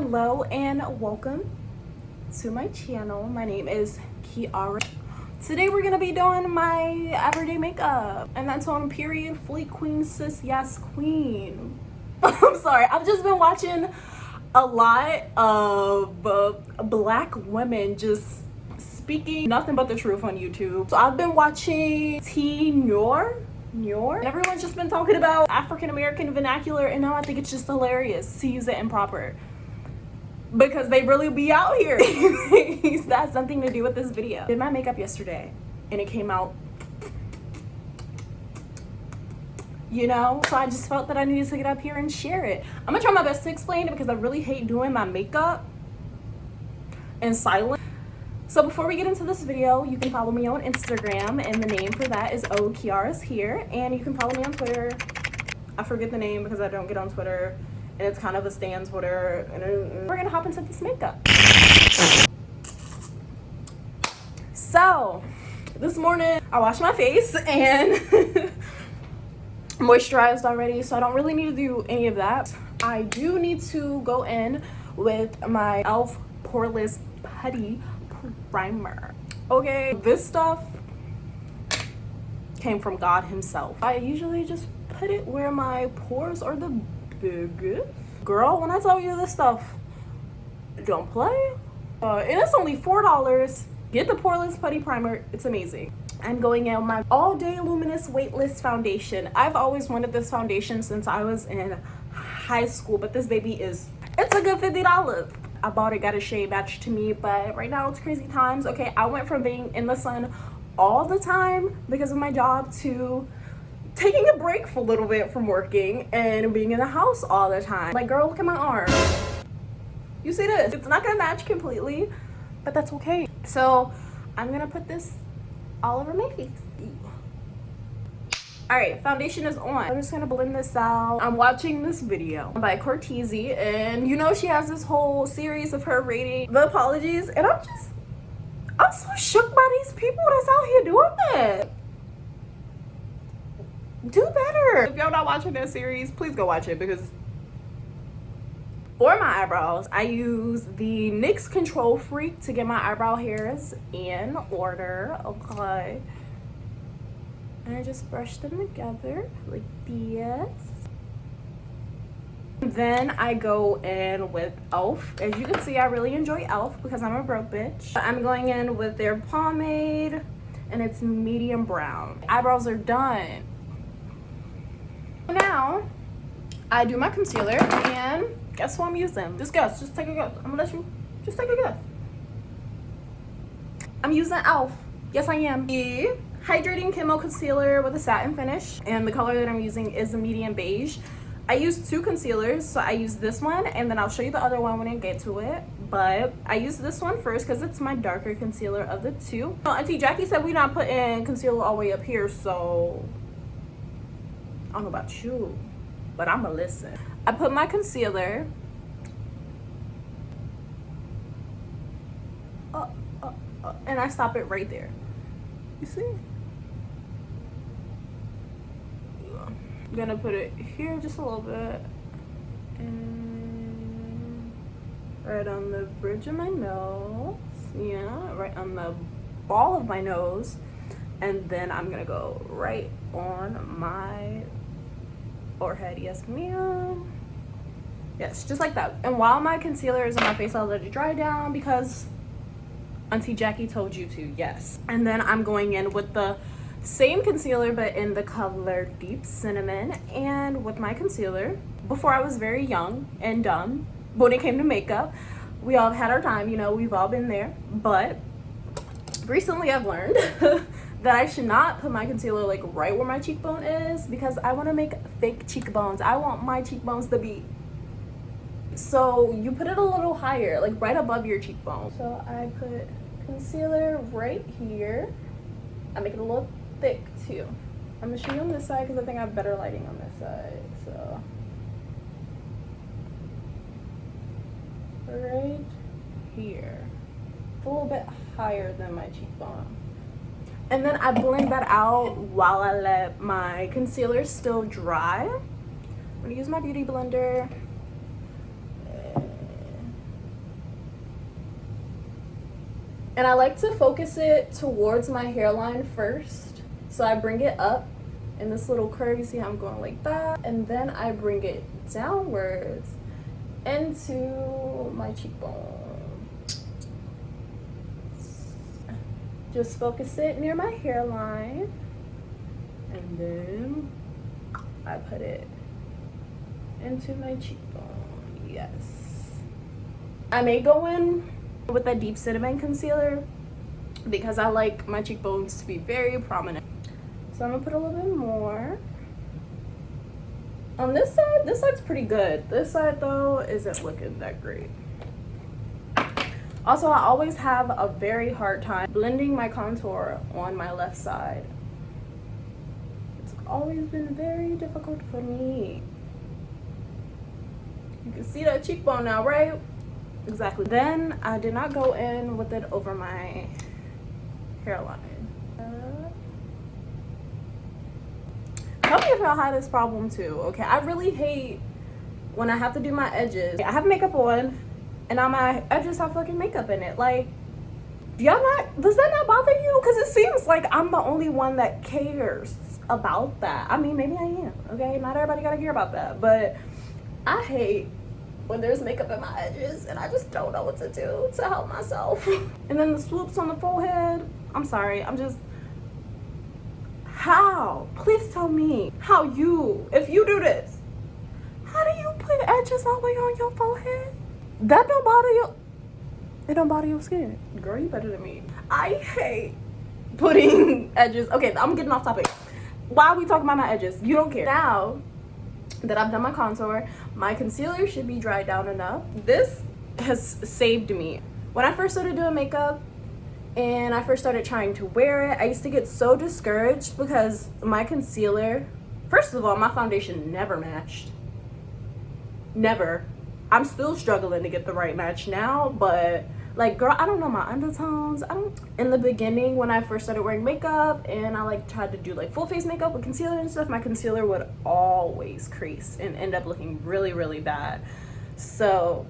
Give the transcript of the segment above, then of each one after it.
Hello and welcome to my channel. My name is Kiara. Today we're gonna be doing my everyday makeup, and that's on period fleet queen sis, yes queen. I'm sorry, I've just been watching a lot of black women just speaking nothing but the truth on YouTube. So I've been watching T Noor, and everyone's just been talking about African American vernacular, and now I think it's just hilarious to use it improper because they really be out here. That has something to do with this video. I did my makeup yesterday and it came out, you know, so I just felt that I needed to get up here and share it. I'm gonna try my best to explain it because I really hate doing my makeup in silence. So before we get into this video, you can follow me on Instagram, and the name for that is Kiara's Here, and you can follow me on Twitter. I forget the name because I don't get on Twitter, and it's kind of a stan Twitter. And we're gonna hop into this makeup. So this morning I washed my face and moisturized already, so I don't really need to do any of that. I do need to go in with my e.l.f. Poreless Putty Primer. Okay, this stuff came from God himself. I usually just put it where my pores are the biggest. Girl, when I tell you this stuff don't play, and it's only $4. Get the Poreless Putty Primer, it's amazing. I'm going in with my All Day Luminous Weightless Foundation. I've always wanted this foundation since I was in high school, but this baby it's a good $50. I bought it, got a shade match to me, but right now it's crazy times. Okay, I went from being in the sun all the time because of my job to taking a break for a little bit from working and being in the house all the time. Like, girl, look at my arm. You see this? It's not gonna match completely, but that's okay. So I'm gonna put this all over my face. All right, foundation is on. I'm just gonna blend this out. I'm watching this video by Cortese, and you know she has this whole series of her rating the apologies, and I'm so shook by these people that's out here doing that. Do better. If y'all not watching that series, please go watch it, because for my eyebrows, I use the NYX Control Freak to get my eyebrow hairs in order. Okay. And I just brush them together like this. Then I go in with e.l.f. As you can see, I really enjoy e.l.f. because I'm a broke bitch. I'm going in with their pomade, and it's medium brown. Eyebrows are done. Now, I do my concealer, and guess what I'm using? Just guess. Just take a guess. I'm gonna let you just take a guess. I'm using e.l.f. Yes, I am. The Hydrating Camo Concealer with a satin finish, and the color that I'm using is a medium beige. I use two concealers, so I use this one, and then I'll show you the other one when I get to it. But I use this one first because it's my darker concealer of the two. Auntie Jackie said we're not putting concealer all the way up here, so I don't know about you, but I'ma listen. I put my concealer and I stop it right there. You see? I'm gonna put it here just a little bit, and right on the bridge of my nose. Yeah, right on the ball of my nose. And then I'm gonna go right on my forehead. Yes, ma'am. Yes, just like that. And while my concealer is on my face, I'll let it dry down because Auntie Jackie told you to. Yes. And then I'm going in with the same concealer but in the color Deep Cinnamon, and with my concealer. Before, I was very young and dumb, but when it came to makeup, we all had our time, you know, we've all been there. But recently I've learned that I should not put my concealer like right where my cheekbone is, because I want to make fake cheekbones. I want my cheekbones to be, so you put it a little higher, like right above your cheekbone. So I put concealer right here. I make it a little thick too. I'm gonna show you on this side because I think I have better lighting on this side. So right here, a little bit higher than my cheekbone. And then I blend that out while I let my concealer still dry. I'm gonna use my beauty blender. And I like to focus it towards my hairline first. So I bring it up in this little curve. You see how I'm going like that? And then I bring it downwards into my cheekbone. Just focus it near my hairline. And then I put it into my cheekbone. Yes. I may go in with that deep cinnamon concealer because I like my cheekbones to be very prominent. So I'm gonna put a little bit more. On this side's pretty good. This side though isn't looking that great. Also, I always have a very hard time blending my contour on my left side. It's always been very difficult for me. You can see that cheekbone now, right? Exactly. Then I did not go in with it over my hairline. Tell me if y'all have this problem too, okay? I really hate when I have to do my edges. I have makeup on and on my edges have fucking makeup in it. Like, does that not bother you? Because it seems like I'm the only one that cares about that. I mean, maybe I am, okay? Not everybody gotta care about that, but I hate when there's makeup in my edges and I just don't know what to do to help myself. And then the swoops on the forehead, I'm sorry, how? Please tell me how if you do this, how do you put edges all the way on your forehead? That don't bother you? It don't bother your skin. Girl, you better than me. I hate putting edges. Okay, I'm getting off topic. Why are we talking about my edges? You don't care. Now that I've done my contour, my concealer should be dried down enough. This has saved me. When I first started doing makeup and I first started trying to wear it, I used to get so discouraged because my concealer, first of all, my foundation never matched. Never. I'm still struggling to get the right match now, but like, girl, I don't know my undertones. In the beginning, when I first started wearing makeup and I like tried to do like full face makeup with concealer and stuff, my concealer would always crease and end up looking really, really bad. So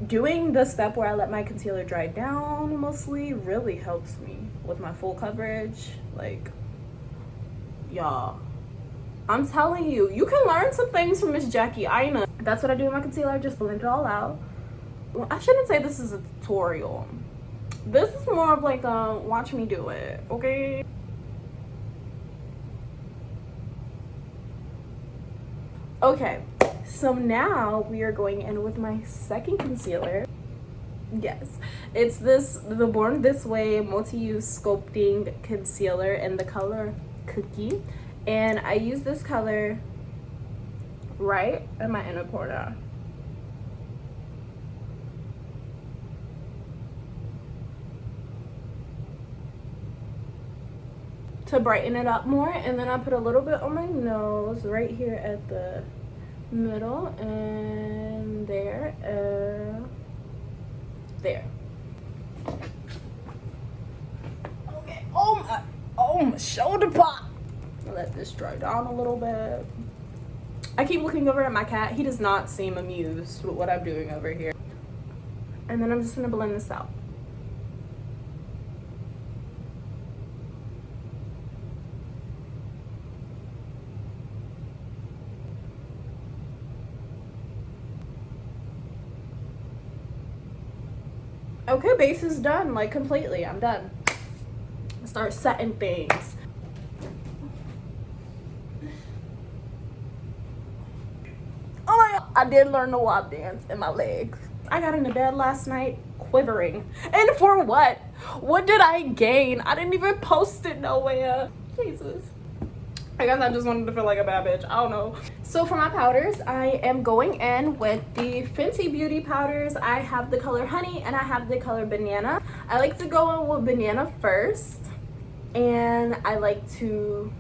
doing the step where I let my concealer dry down mostly really helps me with my full coverage. Like, y'all, I'm telling you, you can learn some things from Miss Jackie Aina. That's what I do with my concealer. I just blend it all out. Well, I shouldn't say this is a tutorial. This is more of like a watch me do it, okay? Okay, so now we are going in with my second concealer. Yes, it's the Born This Way multi-use sculpting concealer in the color Cookie. And I use this color right in my inner corner. To brighten it up more, and then I put a little bit on my nose right here at the middle and there there. Okay, oh my shoulder pop. Let this dry down a little bit. I keep looking over at my cat. He does not seem amused with what I'm doing over here. And then I'm just gonna blend this out. Okay, base is done, like completely. I'm done. Start setting things. Oh my God, I did learn the WAP dance in my legs. I got into bed last night quivering. And for what? What did I gain? I didn't even post it nowhere. Jesus. I guess I just wanted to feel like a bad bitch. I don't know. So for my powders, I am going in with the Fenty Beauty powders. I have the color Honey and I have the color Banana. I like to go in with Banana first. And I like to,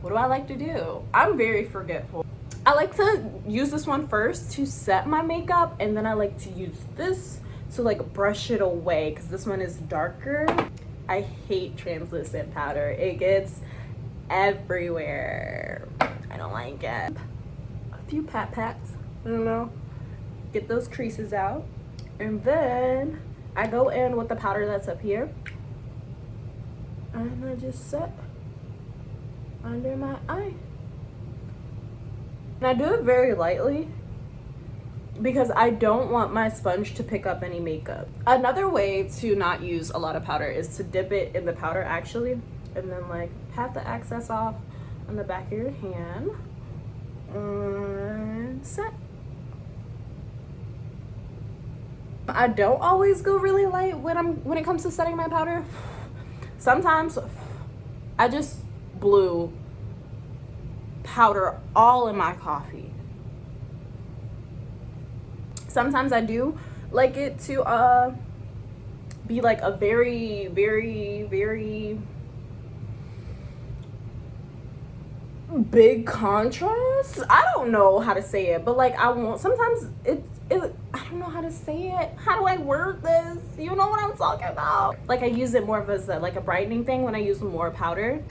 what do I like to do? I'm very forgetful. I like to use this one first to set my makeup, and then I like to use this to like brush it away because this one is darker. I hate translucent powder. It gets everywhere. I don't like it. A few pat pats, I don't know, get those creases out, and then I go in with the powder that's up here, and I just set under my eye. And I do it very lightly because I don't want my sponge to pick up any makeup. Another way to not use a lot of powder is to dip it in the powder actually, and then like pat the excess off on the back of your hand and set. I don't always go really light when it comes to setting my powder. Sometimes I just blew powder all in my coffee. Sometimes I do like it to be like a very, very, very big contrast. I don't know how to say it, but like I want, sometimes I don't know how to say it. How do I word this? You know what I'm talking about? Like I use it more of as like a brightening thing when I use more powder.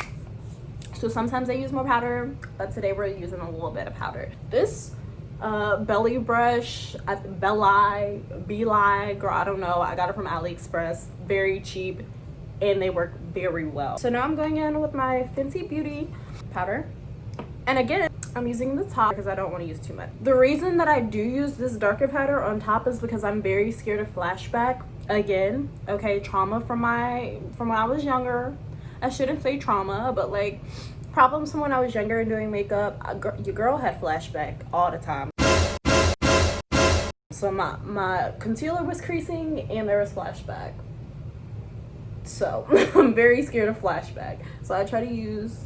So sometimes I use more powder, but today we're using a little bit of powder. This belly brush at Belli, girl, I don't know. I got it from AliExpress, very cheap, and they work very well. So now I'm going in with my Fenty Beauty powder. And again, I'm using the top because I don't want to use too much. The reason that I do use this darker powder on top is because I'm very scared of flashback. Again, okay, trauma from when I was younger. I shouldn't say trauma, but like problems from when I was younger and doing makeup. Your girl had flashback all the time. So my concealer was creasing and there was flashback. So I'm very scared of flashback. So I try to use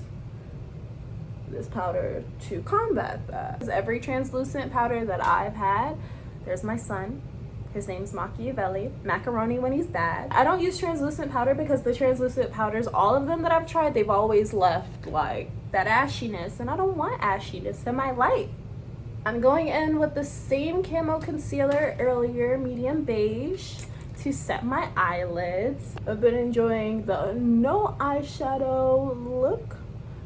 this powder to combat that. Every translucent powder that I've had, there's my son. His name's Machiavelli. Macaroni when he's bad. I don't use translucent powder because the translucent powders, all of them that I've tried, they've always left like that ashiness, and I don't want ashiness in my life. I'm going in with the same camo concealer earlier, medium beige, to set my eyelids. I've been enjoying the no eyeshadow look.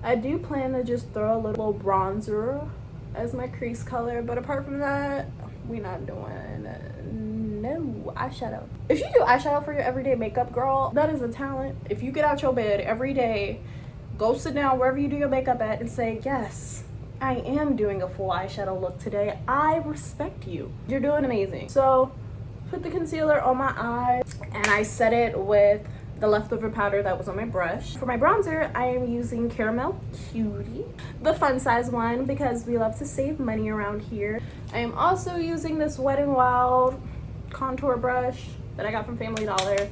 I do plan to just throw a little bronzer as my crease color, but apart from that, we're not doing no eyeshadow. If you do eyeshadow for your everyday makeup, girl, that is a talent. If you get out your bed every day, go sit down wherever you do your makeup at and say, yes, I am doing a full eyeshadow look today, I respect you. You're doing amazing. So put the concealer on my eyes and I set it with the leftover powder that was on my brush. For my bronzer, I am using Caramel Cutie, the fun size one, because we love to save money around here. I am also using this Wet n Wild contour brush that I got from Family Dollar.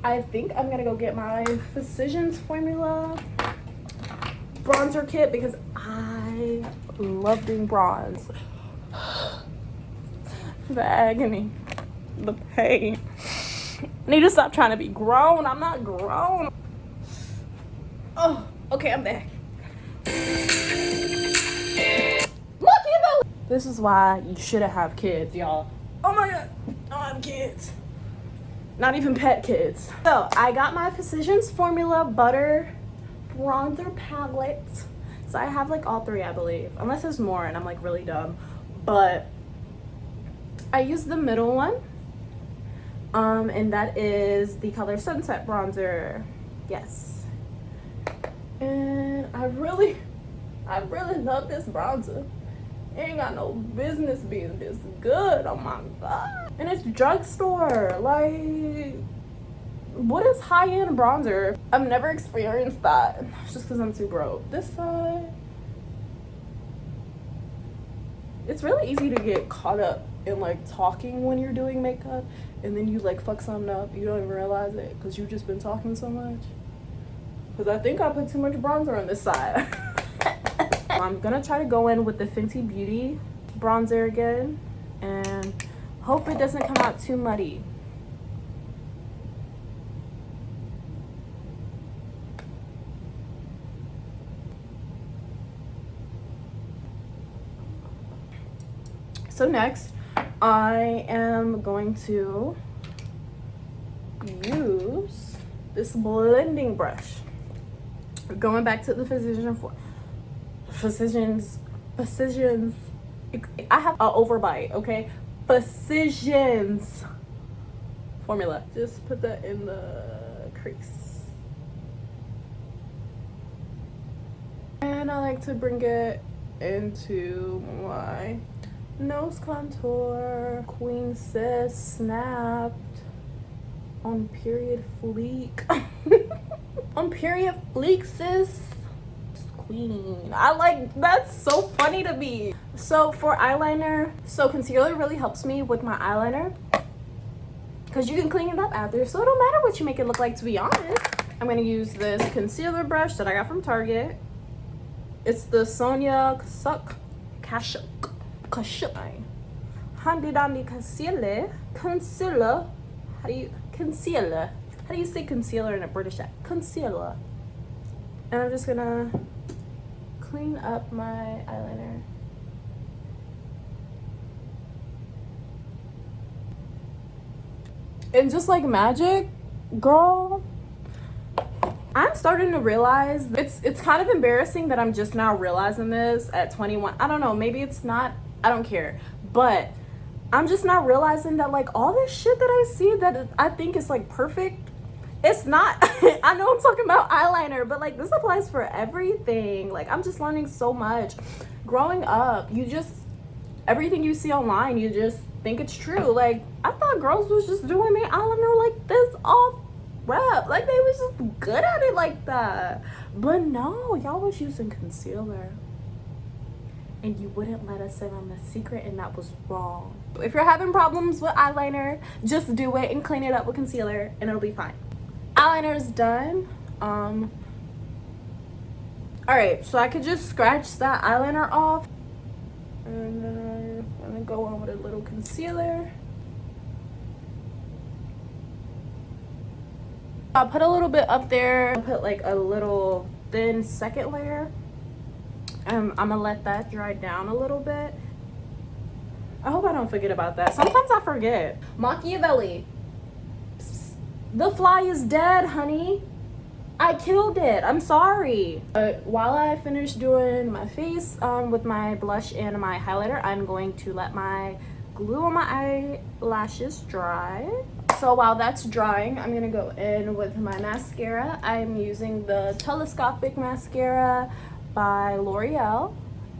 I think I'm gonna go get my Physicians Formula bronzer kit because I love doing bronze. The agony, the pain. I need to stop trying to be grown. I'm not grown. Oh, okay, I'm back. This is why you shouldn't have kids, y'all. Oh my god, I don't have kids. Not even pet kids. So I got my Physicians Formula Butter Bronzer Palette. So I have like all three, I believe. Unless there's more and I'm like really dumb. But I use the middle one. And that is the color Sunset Bronzer. Yes. And I really love this bronzer. It ain't got no business being this good. Oh my god. And it's drugstore. Like, what is high-end bronzer? I've never experienced that. It's just because I'm too broke. This side, it's really easy to get caught up in like talking when you're doing makeup, and then you like fuck something up. You don't even realize it because you've just been talking so much. Because I think I put too much bronzer on this side. I'm gonna try to go in with the Fenty Beauty bronzer again and hope it doesn't come out too muddy. So next, I am going to use this blending brush. Going back to the Physicians I have an overbite, okay? Physicians formula. Just put that in the crease. And I like to bring it into my nose contour. Queen sis snapped on period fleek. On period fleek, sis. Queen. I like, that's so funny to me. So for eyeliner, so concealer really helps me with my eyeliner because you can clean it up after, so it don't matter what you make it look like, to be honest. I'm gonna use this concealer brush that I got from Target. It's the Sonia Kashuk Handy Dandy Concealer. How do you say concealer in a British accent? Concealer. And I'm just gonna clean up my eyeliner. And just like magic, girl, I'm starting to realize it's kind of embarrassing that I'm just now realizing this at 21. I don't know, maybe it's not, I don't care. But I'm just now realizing that like all this shit that I see that I think is like perfect, it's not. I know I'm talking about eyeliner, but like this applies for everything. Like I'm just learning so much. Growing up, you just, everything you see online, you just think it's true. Like I thought girls was just doing me eyeliner like this off rep. Like they was just good at it like that. But no, y'all was using concealer. And you wouldn't let us in on the secret, and that was wrong. If you're having problems with eyeliner, just do it and clean it up with concealer and it'll be fine. Eyeliner is done. All right, so I could just scratch that eyeliner off, and then I'm gonna go on with a little concealer. I'll put a little bit up there. I'll put like a little thin second layer. I'm gonna let that dry down a little bit. I hope I don't forget about that. Sometimes I forget. Machiavelli. Psst. The fly is dead, honey. I killed it. I'm sorry. While I finish doing my face with my blush and my highlighter, I'm going to let my glue on my eyelashes dry. So while that's drying, I'm gonna go in with my mascara. I'm using the Telescopic Mascara by L'Oreal.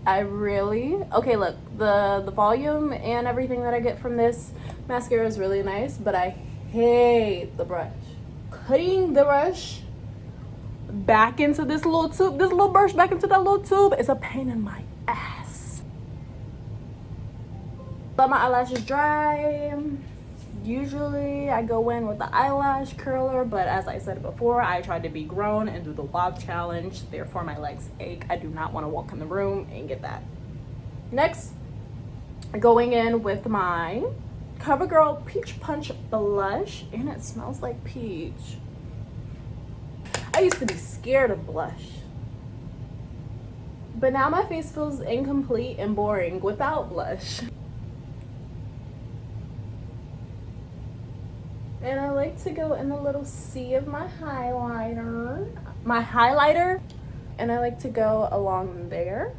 Okay, look, the volume and everything that I get from this mascara is really nice, but I hate the brush. Putting the brush back into this little tube, this little brush back into that little tube is a pain in my ass. Let my eyelashes dry. Usually I go in with the eyelash curler, but as I said before, I tried to be grown and do the WOP challenge, therefore my legs ache. I do not want to walk in the room and get that. Next, going in with my CoverGirl Peach Punch blush, and it smells like peach. I used to be scared of blush, but now my face feels incomplete and boring without blush. And I like to go in the little C of my highlighter. And I like to go along there.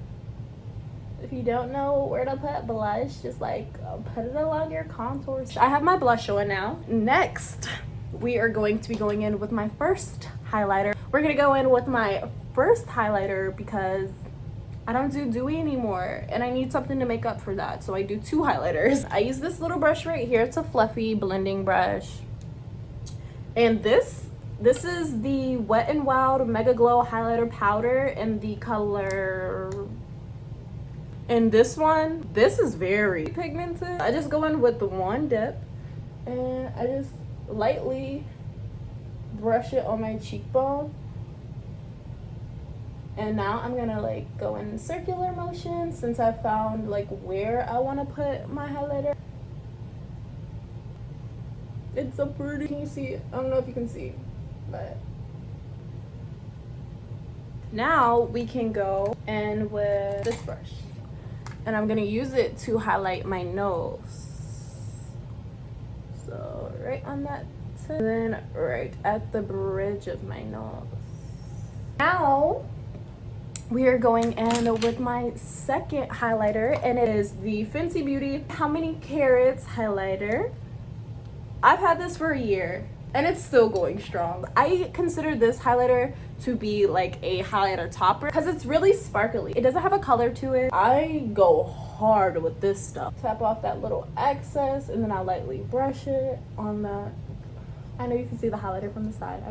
If you don't know where to put blush, just like put it along your contours. I have my blush on now. Next, we are going to be going in with my first highlighter. We're gonna go in with my first highlighter because I don't do dewy anymore and I need something to make up for that. So I do two highlighters. I use this little brush right here. It's a fluffy blending brush. And this is the Wet n Wild Mega Glow Highlighter Powder in the color. And this one, this is very pigmented. I just go in with the one dip and I just lightly brush it on my cheekbone. And now I'm gonna like go in circular motion since I found like where I wanna put my highlighter. It's so pretty. Can you see it? I don't know if you can see, but now we can go in with this brush. And I'm gonna use it to highlight my nose. So right on that tip, and then right at the bridge of my nose. Now we are going in with my second highlighter, and it is the Fenty Beauty How Many Carats highlighter. I've had this for a year and it's still going strong. I consider this highlighter to be like a highlighter topper because it's really sparkly. It doesn't have a color to it. I go hard with this stuff. Tap off that little excess and then I lightly brush it on that. I know you can see the highlighter from the side.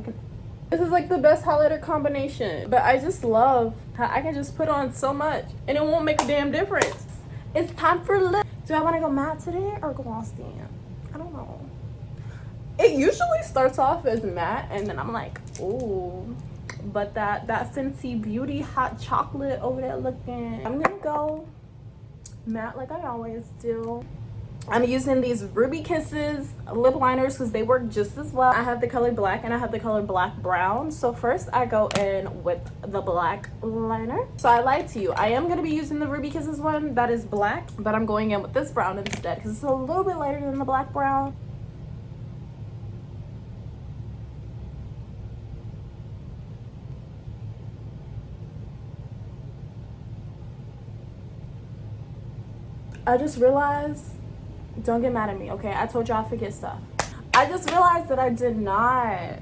This is like the best highlighter combination, but I just love how I can just put on so much and it won't make a damn difference. It's time for lip. Do I want to go matte today or glossy? I don't know. It usually starts off as matte and then I'm like, ooh, but that Fenty Beauty hot chocolate over there looking. I'm gonna go matte like I always do. I'm using these Ruby Kisses lip liners because they work just as well. I have the color black and I have the color black brown. So first I go in with the black liner. So I lied to you. I am going to be using the Ruby Kisses one that is black, but I'm going in with this brown instead because it's a little bit lighter than the black brown. I just realized, don't get mad at me, okay? I told y'all I forget stuff. I just realized that I did not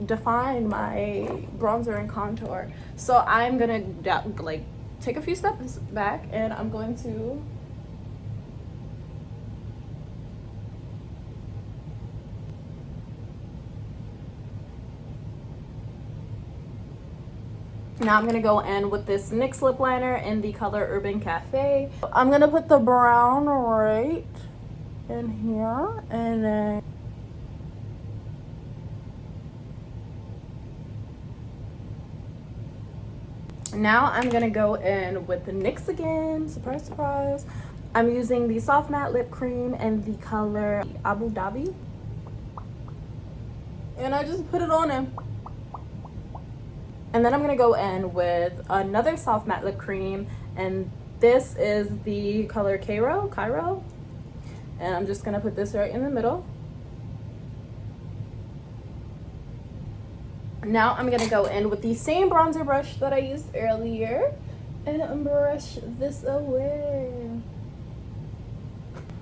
define my bronzer and contour. So I'm gonna like take a few steps back and I'm going to now I'm gonna go in with this NYX lip liner in the color Urban Cafe. I'm gonna put the brown right in here and then now I'm gonna go in with the NYX again. Surprise, surprise. I'm using the soft matte lip cream in the color Abu Dhabi. And I just put it on him. And then I'm gonna go in with another soft matte lip cream, and this is the color Cairo. And I'm just gonna put this right in the middle. Now I'm gonna go in with the same bronzer brush that I used earlier and brush this away.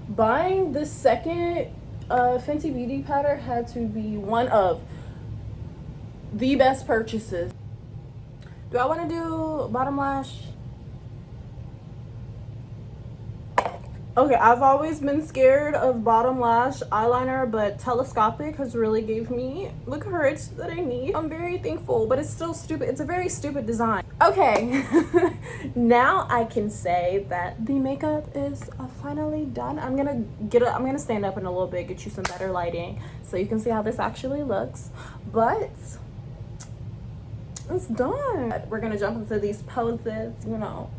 Buying the second Fenty Beauty powder had to be one of the best purchases. Do I want to do bottom lash? Okay, I've always been scared of bottom lash eyeliner, but Telescopic has really gave me the courage that I need. I'm very thankful, but it's still stupid. It's a very stupid design. Okay, now I can say that the makeup is finally done. I'm gonna stand up in a little bit, get you some better lighting so you can see how this actually looks. But it's done. We're gonna jump into these poses, you know,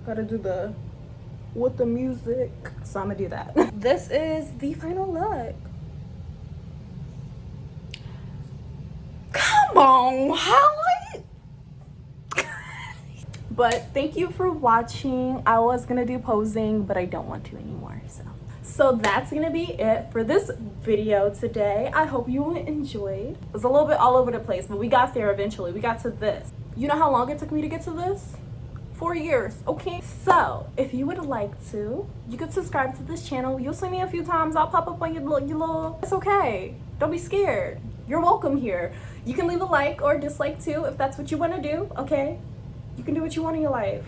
gotta do the with the music, so I'm gonna do that. This is the final look. Come on, Holly. But thank you for watching. I was gonna do posing, but I don't want to anymore, so that's gonna be it for this video today. I hope you enjoyed. It was a little bit all over the place, but we got there eventually. We got to this. You know how long it took me to get to this? 4 years, okay? So if you would like to, you could subscribe to this channel. You'll see me a few times. I'll pop up on your little, it's okay. Don't be scared. You're welcome here. You can leave a like or dislike too if that's what you want to do, okay? You can do what you want in your life,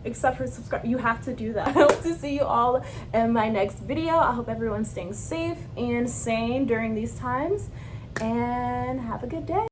except for subscribe. You have to do that. I hope to see you all in my next video. I hope everyone's staying safe and sane during these times, and have a good day.